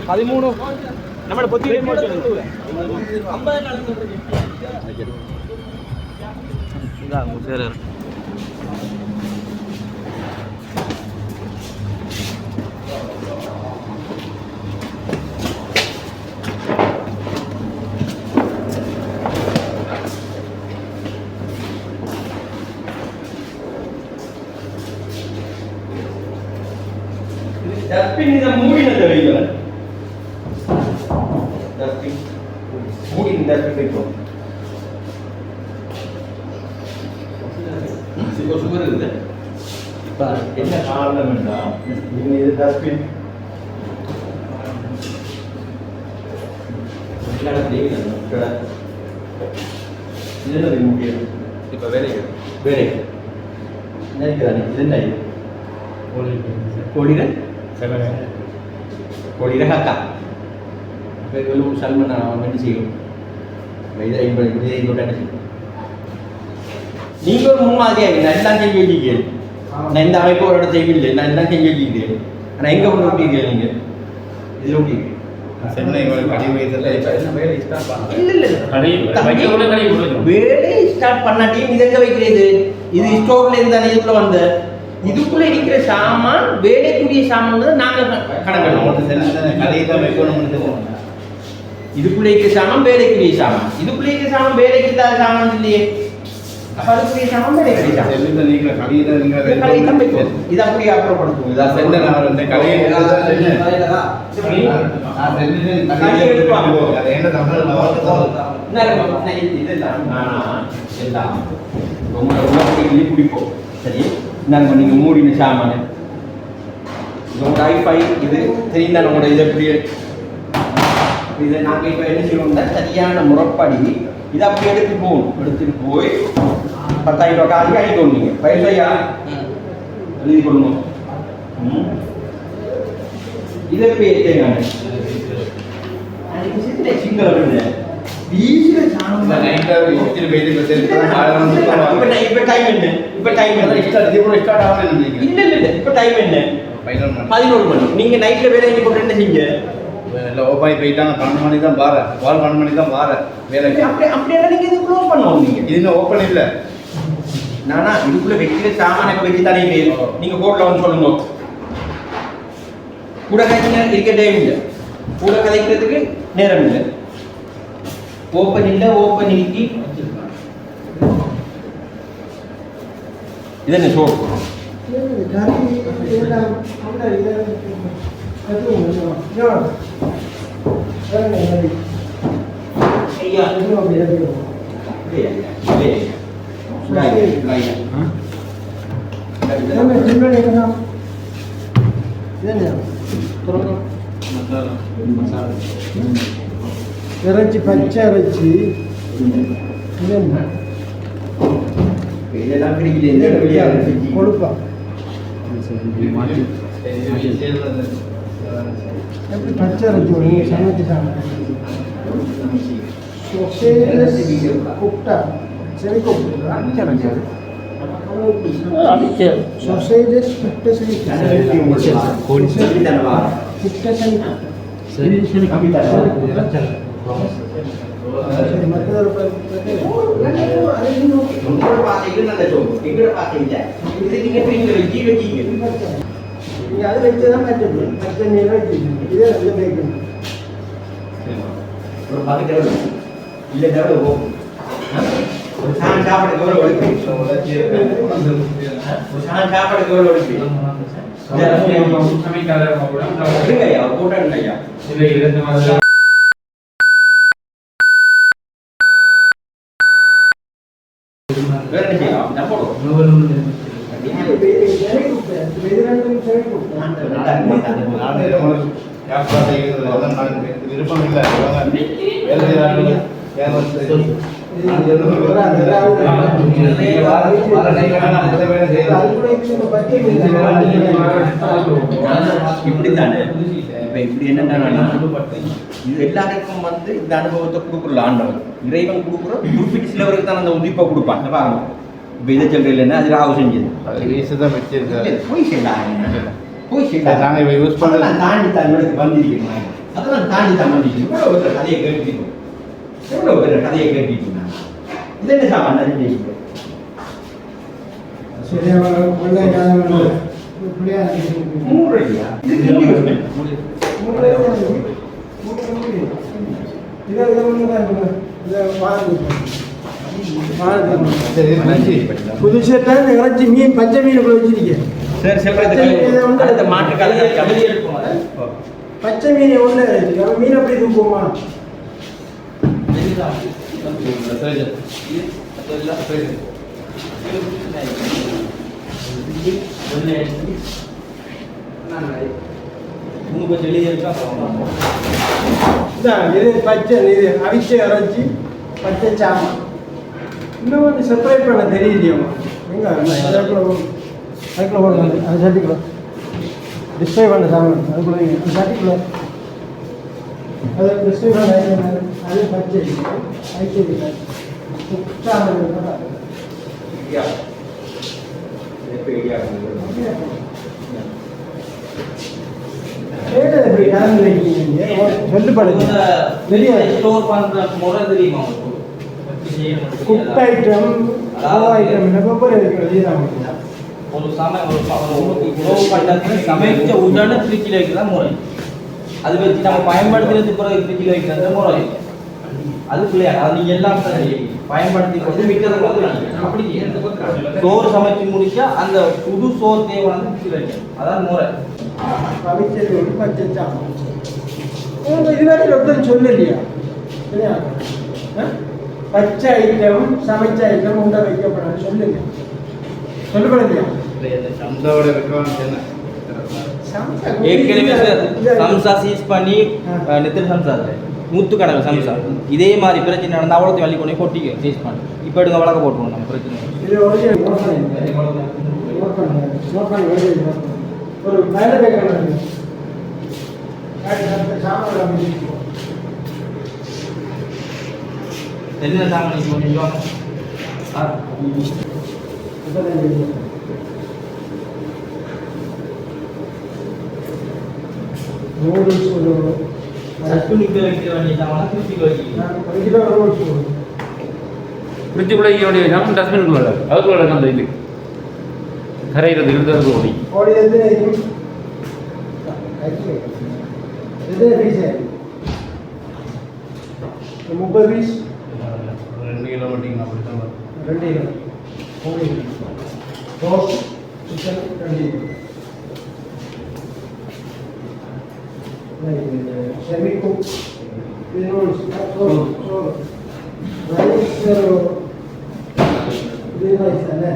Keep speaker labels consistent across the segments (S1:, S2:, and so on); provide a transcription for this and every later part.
S1: பதிமூணு நம்ம பொத்தி சரி
S2: டஸ்ட்பின் இதை மூடின தெரியுங்களா? டஸ்ட்பின் மூடி டஸ்ட்பின் வைக்கும். சுகர் இருக்குது. இப்போ என்ன காரணம் என்றால் இது டஸ்ட்பின் என்னது முக்கியம்? இப்போ வேலைகள் நினைக்கிறானே இது என்ன இது கோழிகள் கோழிகள் ஹக்கா இப்போ சல்மன் என்ன செய்யும்? இதை என்ன செய்யும்? நீங்கள் ஒரு முன்மாதிரியாக நான் எல்லாம் செஞ்சு வச்சுக்கிறேன். நான் இந்த அமைப்பு ஒரு இடத்த செய்யவில்லை, நான் எல்லாம் செஞ்சு வச்சுக்கிறேன். ஆனால் எங்கே கொண்டு விட்டீங்க நீங்கள்? இதில் விட்டீங்க வேலையை ஸ்டார்ட் பண்ணாட்டியும் இது எங்க வைக்கிறது? இது ஸ்டோர்ல இருந்தா இதுக்குள்ள வந்த இதுக்குள்ள இருக்கிற சாமான் வேலைக்குரிய சாமான் நாங்க இதுக்குள்ள இருக்கிற சாமான் வேலைக்குரிய சாமான், இதுக்குள்ள இருக்கிற சாமான் வேலைக்கு இல்லாத சாமான் இல்லையே. அதுக்குரிய சாமான் வேலைக்குரிய சாமான் இது அப்படியே அப்புறப்படுத்தும். குடிப்போம் சரி. நாங்கள் நீங்கள் மூடின சாமான உங்களோட ஐஃபை இது தெரிந்தால் உங்களோட இதை அப்படியே இதை நாங்கள் இப்போ என்ன செய்வோம்னா சரியான முறைப்படி இதை அப்படி எடுத்துட்டு போய் 10,000 ரூபா காலைக்கு அடிக்கணும். நீங்கள் பைசையா எழுதி கொள்ளணும். இதை போய் ஏற்றேங்க சிங்கள வீசில சாணம் இப்ப டைம் என்ன? இப்ப டைம் என்ன? ஸ்டார்ட் ஆகல. இல்ல இப்ப டைம் என்ன? 11 மணி. நீங்க நைட்ல வேலை செஞ்சு போட்டு என்ன செஞ்சீங்க?
S3: இல்ல ஓபாய் போயிட்டாங்க. 12 மணி தான் பாரு. 12 மணி தான் பாரு. வேலைக்கு
S2: அப்படியே நீங்க இது க்ளோஸ் பண்ணுவோம். நீங்க
S3: இது இன்னும் ஓபன் இல்ல.
S2: நானா இதுக்குள்ள வைக்கிற சாமான இப்ப வச்சு தானே நீங்க கோட்ல வந்து சொல்லுங்க. கூட கதைங்க இருக்க டைம் இல்ல, கூட கதைக்கிறதுக்கு நேரம் இல்லை. ஓப்பன் இல்லை, ஓப்பன் இருக்கி இதென்ன ஷோ
S1: இறைச்சி பச்சை இறைச்சி
S2: இதெல்லாம் கிடைக்குது
S1: கொழுப்பா எப்படி பச்சை இறைச்சி சமைச்சு குப்டா சரி கூப்பிட்டு Societies
S2: Usahakan dapat gol lebih. Usahakan dapat gol lebih. Kami kalau mau pulang, enggak ya, pulang enggak ya? Sudah itu teman-teman. Berapa sih? Dapat?
S3: விருப்பம் இல்லை
S2: இப்படித்தானே இப்ப இப்படி என்னன்னா இது எல்லாருக்கும் வந்து இந்த அனுபவத்தை கொடுக்குறல ஆண்டவன் இறைவன் கொடுக்குற குறிப்பிட்ட சிலவருக்கு தான் அந்த உதிப்பை கொடுப்பான் பாருங்க இப்ப இதை சொல்றீங்கன்னா அது ராகு செஞ்சது போய் செய்யலாம்
S3: நாங்கள் இப்போ யூஸ் பண்ணலாம்
S2: தாண்டி தான் வந்திருக்கேன் அதெல்லாம் தாண்டி தான் வந்திருக்கேன் எவ்வளோ ஒரு கதையை கேட்டுக்கணும் எவ்வளோ ஒரு கதையை கேட்டுக்கணும் இது என்ன சாமான் தெரிஞ்சுக்கணும்
S1: சரியா பிள்ளை பிள்ளையா
S2: மூடுறியா
S1: புதுசேட்டான் இறைச்சி மீன் பச்சை மீன் வச்சிருக்கேன்
S2: சரி அடுத்த மாட்டு காலத்தில்
S1: பச்சை மீன் ஒன்று மீன் அப்படி தூக்குமா இது பச்சை இது அவிச்ச இறைச்சி பச்சை சாமான் இன்னும் வந்து செப்பரேட் பண்ண தெரியலையாம்மா எங்க அதுக்குள்ள போடுங்க அது சட்டிக்குள்ள டிஸ்பிளே பண்ண சாமான் அதுக்குள்ள அது சட்டிக்குள்ள அது டிஸ்பிளே பண்ண அது பச்சை ஐச்சது சாமான் குக் ஐட்டம் ஐட்டம்
S4: ஒரு உணவு பண்டத்தை சமைச்ச உடனே ஃப்ரிட்ஜில் வைக்கிறதா முறை. அது வச்சு நம்ம பயன்படுத்தினதுக்கு பிறகு ஃப்ரிட்ஜில் வைக்கிறது முறை. அது பிள்ளையா அது நீங்கள் எல்லாம் பயன்படுத்தி கொண்டு விற்கிறது அப்படி சோறு சமைச்சு முடிச்சா அந்த புது சோறு தேவை வந்து ஃப்ரிட்ஜில் வைக்கணும். அதான் முறை.
S1: இதுவரை ஒருத்தர் சொல்லலையா பச்சை ஐட்டம் சமைச்ச ஐட்டம் உண்டை வைக்கப்படாது சொல்லுங்க சொல்லப்படலையா
S4: ஏற்கனவே சம்சா சீஸ் பண்ணி நெத்திரி சம்சா நூற்று கணக்கு சம்சா இதே மாதிரி பிரச்சனை நடந்தால் அவ்வளோத்தையும் வள்ளி கொண்டு கொட்டிக்க சீஸ் பண்ணி இப்போ எடுங்க வழக்க போட்டுருவோம் நம்ம பிரச்சனை
S1: ஒரு மேலே
S4: என்ன சாமான் கொஞ்சம்
S1: நூடுல்ஸ்
S4: சட்டுனிக்கு வைக்க வேண்டிய சாமான ஃப்ரிட்ஜுக்கு வைக்கலாம்.
S5: ஃப்ரிட்ஜுக்குள்ளே வைக்க வேண்டிய சாமான் டஸ்ட்பின்குள்ள அதுக்குள்ள அந்த இது கரைகிறது இருந்தது ஓடி
S1: ஓடி இது பீஸ் 30 பீஸ்
S3: 2 கிலோ வட்டிங்க அப்படி தான்
S1: 2 கிலோ ஓடி rose chicken 2 kilo semi cook noodles rice இது ரைஸ் தானே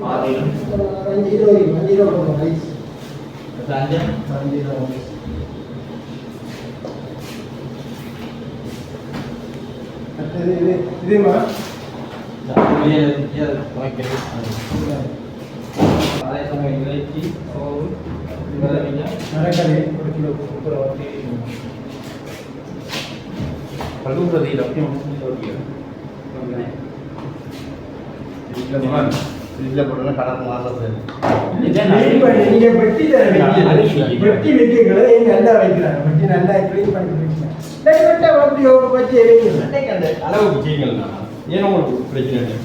S1: 5 கிலோ ரைஸ்
S4: அஞ்சு
S1: இதுமா
S4: அதே சமயம் இறைச்சி
S1: மரக்கறி 1 கிலோ
S5: பழுவுறது
S3: ஃப்ரிட்ஜில் போட்டோன்னா கலர் மாறுறது
S1: நீங்க வெட்டி வெட்டி வைக்கீங்களா நல்லா வைக்கிறாங்க வெட்டி நல்லா க்ளீன் பண்ணி வைக்கிறாங்க வச்சு
S2: அந்த அளவுக்கு செய்யுங்களா ஏன் உங்களுக்கு பிரச்சனை இல்லை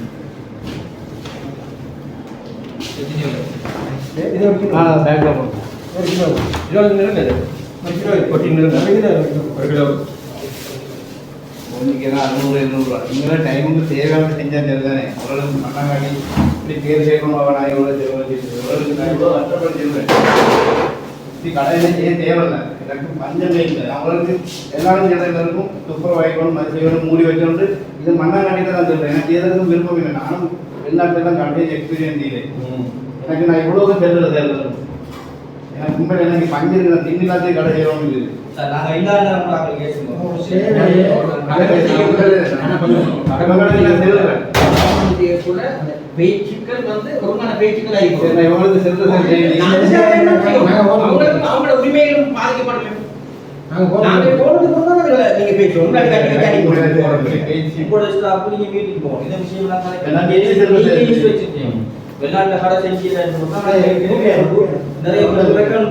S1: இது ஒரு கிலோ
S3: பேக்கில் போட்டோம்
S1: 1 கிலோ
S2: 20 நிறுங்க
S1: 1 கிலோ
S2: 14 நிறுங்க 1 கிலோ
S3: ஒன்றுக்கு தான் 600-700 இங்கே டைமுக்கு தேவையான செஞ்சால் தானே ஓரளவுக்கு மண்ணாங்காடி இப்படி பேர் சேர்க்கணும் நான் எவ்வளோ ஓரளவுக்கு நான் எவ்வளோ கஷ்டப்பட்டு செய்வேன் இப்படி கடையில் செய்ய தேவையில்லை எனக்கு பஞ்சம் இல்லை அவங்களுக்கு எல்லாரும் எல்லாருக்கும் துப்புரம் வாங்கிக்கணும் மது செய்யணும் மூடி வைக்கணும்னு இது மண்ணாங்காடி தான் நான் சொல்கிறேன் எனக்கு எதுக்கும் விருப்பம் இல்லை நானும் வெளிநாட்டிலாம் கடையில் எக்ஸ்பீரியன்ஸ் இல்லை எனக்கு நான் இவ்வளோக்கும் தெரிஞ்சது எல்லாரும் எனக்கு உண்மையில எனக்கு பஞ்சு திண்ணி எல்லாத்தையும் கடை செய்யறோம் இல்லை.
S4: சார் நாங்கள் இல்லாத ஆக்கள் கேட்கும்போது கூட அந்த பேச்சுக்கள் வந்து ஒருமான பேச்சுக்கள் ஆகிப்போம். அவங்களோட உரிமைகளும் பாதிக்கப்படல. நாங்கள் போனதுக்கு அப்புறம் தான் நீங்க பேசுவோம். இப்போ ஸ்டாப் நீங்க மீட்டிங் போகணும். இந்த விஷயம் வெளிநாட்டுல கடை செஞ்சு நிறைய ரெக்கார்ட்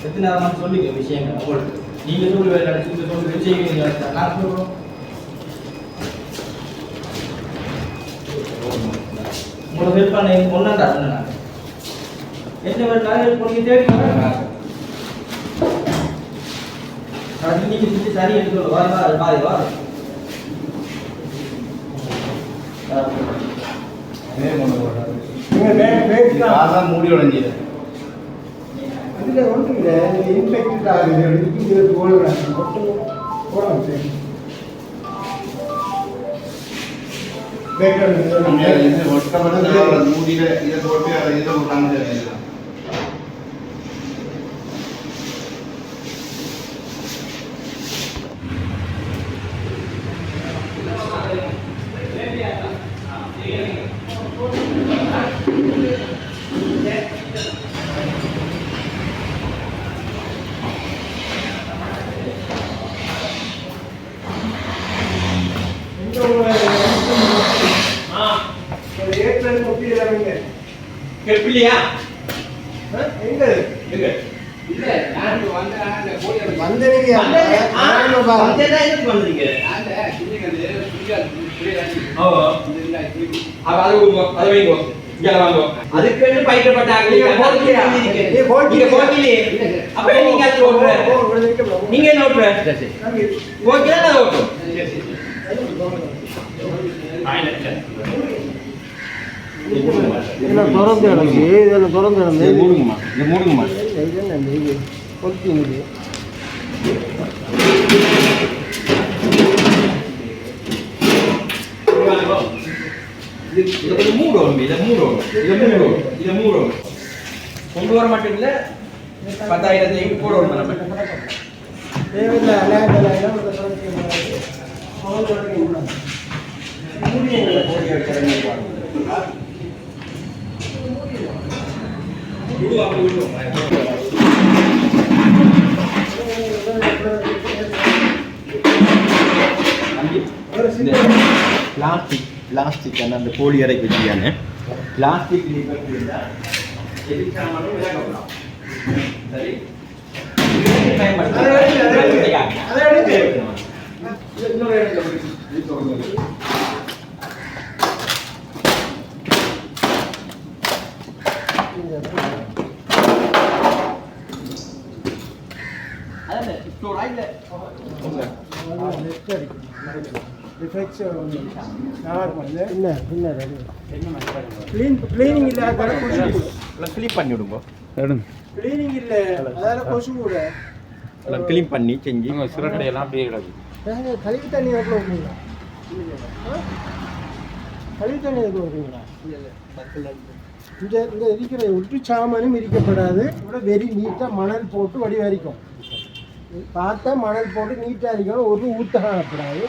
S4: எத்தனை நேரமாக சொல்லிக்க விஷயங்கள் உங்களுக்கு நீங்க சொல்லி வேலை சொல்லி செய்வீங்க. நான் சொல்றோம் உங்களை ஹெல்ப் பண்ண ஒன்னாண்டா சொன்னேன். என்ன வேணாலும் ஹெல்ப் பண்ணி தேடி நீங்க செஞ்சு சரி என்று சொல்ல வாரி பாதி வா
S3: மூடி உடஞ்சிது.
S1: இதில் ஒன்றும் இல்லை, இன்ஃபெக்டட் ஆகுது. இது போடலாம்
S3: மூடியில இதை போட்டு அதை இதை போட்டாங்க.
S2: கேட்கலையா?
S1: எங்க
S2: எங்க
S3: இல்ல நான் வந்தேன் அந்த கோழி
S1: வந்தீங்க
S2: எதுக்கு வந்தீங்க? அது வைங்க இங்க வாங்க. அதுக்கு பயிற்றப்பட்டாங்க. நீங்க போக்கலையே. அப்ப நீங்க அது ஓட்டுற. நீங்க என்ன ஓட்டுற? ஓகே நான் ஓட்டுறேன்.
S1: இதெல்லாம் திறந்து கிடக்கு. இதெல்லாம் திறந்து கிடந்து
S2: மூடுங்கம்மா. இதை மூடுங்கம்மா.
S1: இது என்ன இது கொளுத்திங்குது.
S2: இதை மூடணும். இதை மூடணும். கொண்டு வர மட்டும் இல்லை, 10,000 போடணும். நம்ம
S1: தேவையில்லை
S2: பிளாஸ்டிக் அந்த கோழி அறைக்கு வச்சுக்கானே பிளாஸ்டிக் சரி கிளீன் பண்ணி விடுங்க.
S1: கிளீனிங் இல்லை, அதால கொசு கூட
S2: கிளீன் பண்ணி செஞ்சு
S5: சிறகடையெல்லாம் அப்படியே கிடக்கு.
S1: கழிவு தண்ணி எவ்வளோ விடுவீங்களா? கழிவு தண்ணி எவ்வளோ விடுவீங்களா? இந்த இருக்கிற ஒட்டு சாமானும் இருக்கப்படாது. கூட வெறி நீட்டாக மணல் போட்டு வடிவரிக்கும். பார்த்தா மணல் போட்டு நீட்டாக இருக்கணும். ஒரு ஊற்ற காணப்படாது.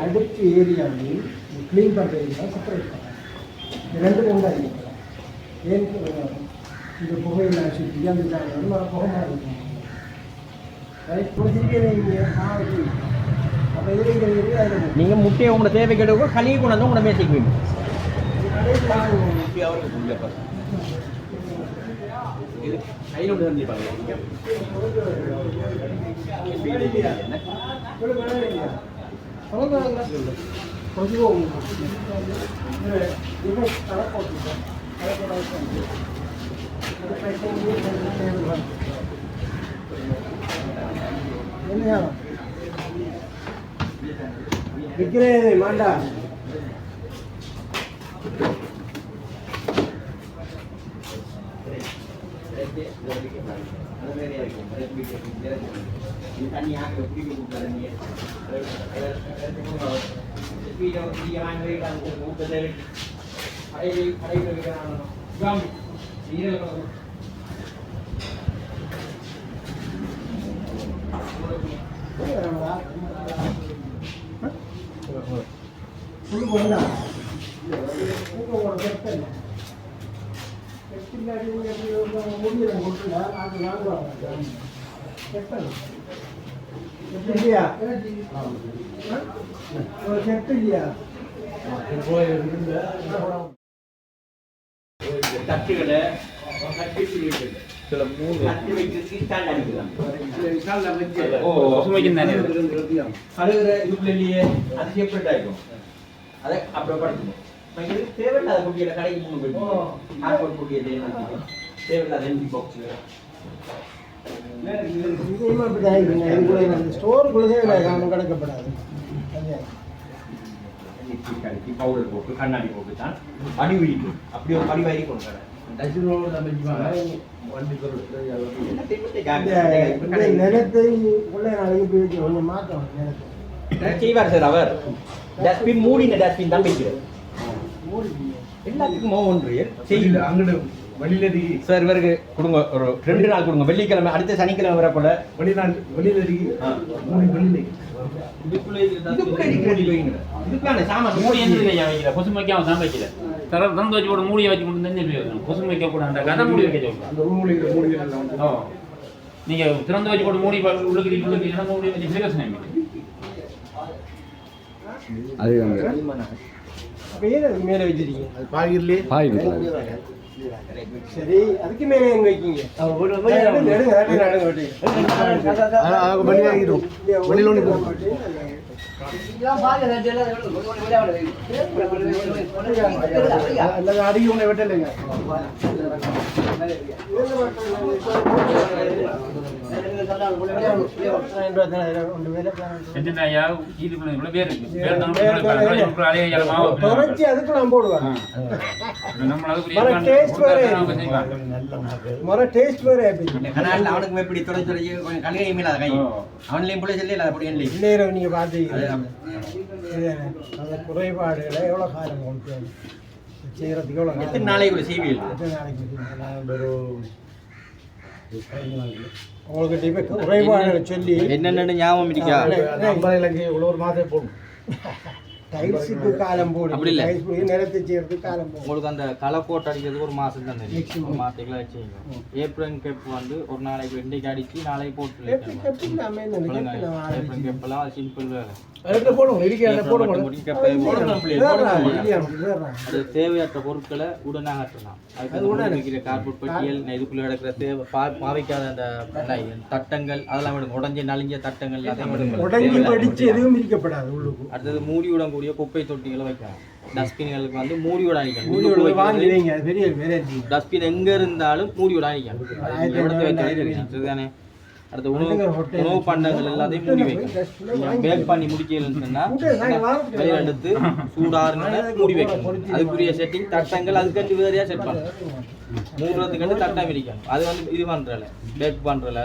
S1: அடுப்பு ஏரியாவில் கிளீன் பண்ணுறது செப்பரேட் பண்ணலாம். ரெண்டு உண்டாக ஏன் இந்த புகையில் சுற்றி அந்த புகை மாதிரி இருக்கும்.
S2: நீங்க முட்டையை உங்களோட தேவை கேட்டவங்க கழுவி கொண்டு வந்து உங்களோட மேசிக்குவீங்க. இது கையில் ஒன்று தந்திருப்பாங்க.
S1: என்னையா விற்கிறேன் மாண்டா
S2: தட்டுகளை சில மூணு தட்டு வைக்கிறதுக்கு ஸ்டாண்ட் அடிக்கலாம். கழுகுற இதுக்குள்ளேயே அது செப்பரேட் ஆகிடும். அதை அப்புறம் படிக்கணும். தேவையில்லாத குட்டியில் கடைக்கு மூணு போயிடும். ஆப்போட் குட்டியை தேவையில்லாத எம்டி பாக்ஸ்
S1: ஸ்டோருக்குள்ளதே கிடக்கப்படாது.
S2: பவுடர் போட்டு கண்ணாடி போட்டு தான் பனி விழிக்கும். அப்படி ஒரு பனி வாங்கி கொண்டு கடை
S1: நிலத்தை உள்ள நாளைக்கு போய் கொஞ்சம் மாற்றம்
S2: செய்வார் சார். அவர் டஸ்ட்பின் மூடின டஸ்ட்பின் தான் வைக்கிறார். எல்லாத்துக்கும் ஒன்று செய்யல
S3: அங்கிட்டு வெளியில
S2: சார் இவருக்கு கொடுங்க. ஒரு 2 நாள் கொடுங்க. வெள்ளிக்கிழமை அடுத்த சனிக்கிழமை வரப்போல
S3: வெளியில
S2: இதுக்கான சாமான்
S5: மூடி எந்த வைக்கல கொசு வைக்காம தான் வைக்கல. தந்து வச்சு போட்டு மூடியை வச்சு கொண்டு தண்ணி கொசு வைக்க கூடாது. கதை மூடி வைக்க சொல்லுங்க.
S3: அந்த மூடி
S5: நீங்க திறந்து வச்சு போட்டு மூடி உள்ளுக்கு மூடி வச்சு பிரச்சனை
S1: மேலே வச்சிருக்கீங்க.
S3: அது பாகிர்லயே
S1: சரி, அதுக்கு மேலே எங்க வைக்கீங்க?
S3: வெளியே ஆகிடும். வெளியில ஒன்று போகும். அடிக்க உன்னை வெட்டலைங்க.
S1: அதுக்கு நான் போடுவேன்.
S2: அவனுக்கு எப்படி அவன்லையும் பிள்ளை சொல்லி அதை அப்படி
S1: நீங்க பாத்தீங்க குறைபாடுகளை எவ்வளவு காலம் கொண்டு செய்யறதுக்கு எவ்வளவு
S2: எத்தனை நாளைக்கு கூட செய்வீங்க?
S1: உங்களுக்கு இப்ப குறைபாடுகளை சொல்லி
S2: என்னென்னு ஞாபகம் இருக்கா?
S3: ஒரு மாதம் போடும்.
S1: டைல்ஸுக்கு காலம் போடு.
S2: அப்படி இல்லை,
S1: நிலத்தை செய்யறதுக்கு காலம் போடும்.
S4: உங்களுக்கு அந்த களை போட்டு அடிக்கிறதுக்கு ஒரு மாதம் தான் தெரியும். ஒரு மாதத்துக்குள்ள வச்சுங்க. ஏப்ரல் கேப் வந்து ஒரு நாளைக்கு 2 அடிச்சு நாளைக்கு போட்டு ஏப்ரல் கேப்லாம் அது சிம்பிள் வேலை.
S3: அதுக்கு போடுவோம்.
S4: அது தேவையற்ற பொருட்களை உடனே அகற்றலாம். அதுக்கு கார்போர்ட் பட்டியல் இதுக்குள்ள கிடக்கிற தேவை பாவிக்காத அந்த தட்டங்கள் அதெல்லாம் விடுங்க. உடஞ்சி நலிஞ்ச தட்டங்கள் அடுத்தது மூடியுடன் கூடிய குப்பை தொட்டிகளை வைக்கலாம். டஸ்ட்பின்களுக்கு வந்து மூடியோட அணிக்கணும். டஸ்ட்பின் எங்க இருந்தாலும் மூடியோட அணிக்கணும். இதுதானே. அடுத்த உணவு பண்டங்கள் எல்லாத்தையும் மூடி வைக்கணும். பேக் பண்ணி முடிக்கலன்னா வெளியே எடுத்து சூடாறுன்னு மூடி வைக்கணும். அதுக்குரிய செட்டிங் தட்டங்கள் அதுக்கு வேறையா செட் பண்ணணும். மூடுறதுக்கு தட்டம் இருக்கணும். அது வந்து இது பண்றல பேக் பண்றல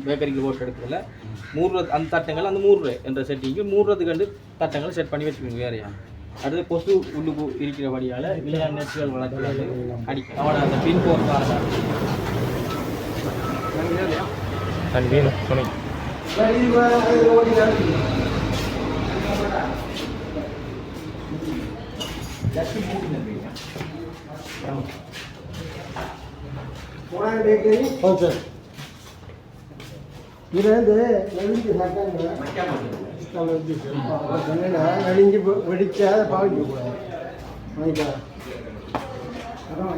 S4: பேக்கரிக்கு போட்டு எடுக்கிறதுல மூடுறது அந்த தட்டங்கள் அந்த மூடுற என்ற செட்டிங்கு மூடுறதுக்கு தட்டங்களை செட் பண்ணி வச்சுக்கணும் வேறையா. அடுத்து கொசு உள்ளுக்கு இருக்கிறபடியால் விளையாட நெட்டுகள் வளர்க்கிறது அடிக்கும். அவனோட அந்த பின் போர்ட்
S1: நெளிஞ்சு வெடிச்சா அதை பாவிக்கக்கூடாது. அப்புறம்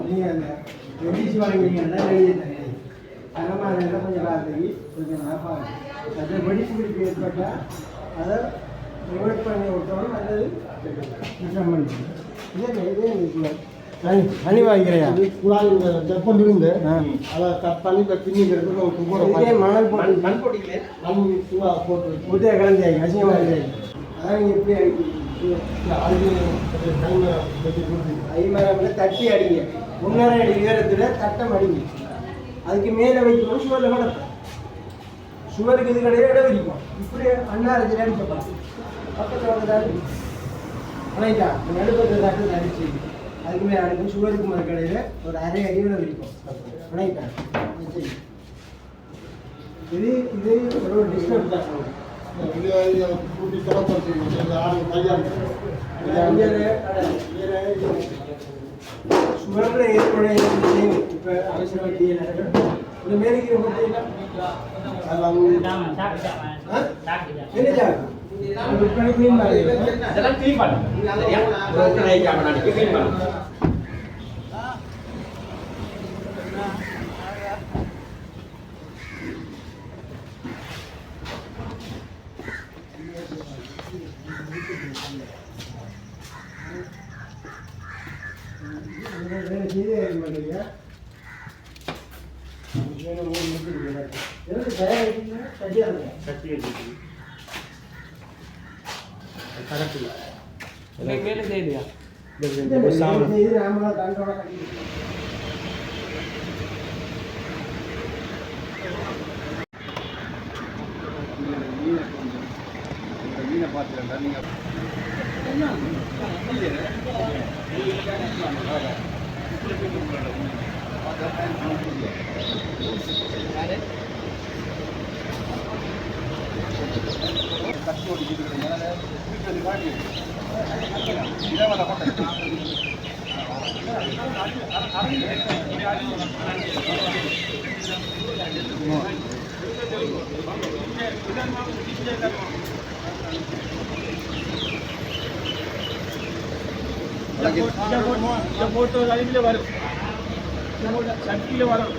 S1: நீங்கள் அந்த வெடிச்சு வாங்கினீங்கன்னா அந்த மாதிரி கொஞ்சம் காலத்துக்கு கொஞ்சம் அதை வெடிச்சு பிடிப்பு ஏற்பட்டால் அதை ரிவர்ட் பண்ணி விட்டோம் அல்லது சுத்தம் பண்ணி இதே தனி வாங்கிக்கிறையா
S6: குழாய் டெப்பல் இருந்து
S1: ஆ.
S6: அதை கட் பண்ணி இப்போ பின்னிக்கிறது
S1: இதுக்கே மணல் போட்டு
S2: மண் போட்டிங்களே
S6: மண் சுவா போட்டு
S1: முட்டையை கலந்து அசிங்கமாக இருக்குது அதான் நீங்கள் எப்படி
S6: அதுக்கு டைம் வெட்டி கொடுத்து
S1: ஐமரம் தட்டி அடிங்க 1.5 அடி உயரத்தில் தட்டம் அடிங்க அதுக்கு மேலே வைக்கணும் சுவரில் கிடக்கும் சுவருக்கு இது கடையில் இடம் விரிக்கும் இப்படி அண்ணாரத்தில் அடிக்கப்படும் பக்கத்தில் வந்து தாண்டி ரைட்டா நடுப்பத்தை தட்டு அடிச்சு அதுக்கு மேலே அடிக்கும் சுவருக்கு மேலே கடையில் ஒரு 1/2 அடி விட விரிக்கும் ரைட்டா இது இது ஒரு டிஸ்டர்ப் தான்
S6: கூட்டி திறப்பம் செய்யும் ஆடு கையால்
S1: சுவரில் ஏற்படைய இப்போ அவசர வட்டியில் இந்த மேலுக்கு பார்த்தீங்கன்னா என்ன ஜாக்கு
S2: அதெல்லாம் க்ளீன் பண்ணுங்க சரியா ரோட்ல ஜாம நாளைக்கு க்ளீன் பண்ணுங்க
S1: வேலை செய்தே இருக்க மாட்டீங்க எனக்கு தயாரிக்கீங்க சரியாக இருக்கும்
S4: வேலை செய்யலையா
S1: செய்து நாமளாக தாண்டோட கட்டிக்கிட்டு
S3: மீனை பார்த்துக்கண்டா நீங்கள் கட்டி ஓடிக்கிட்டு காட்டி இதை வர
S6: போட்டோ அருகில் வரும் சட்டியில் வரும்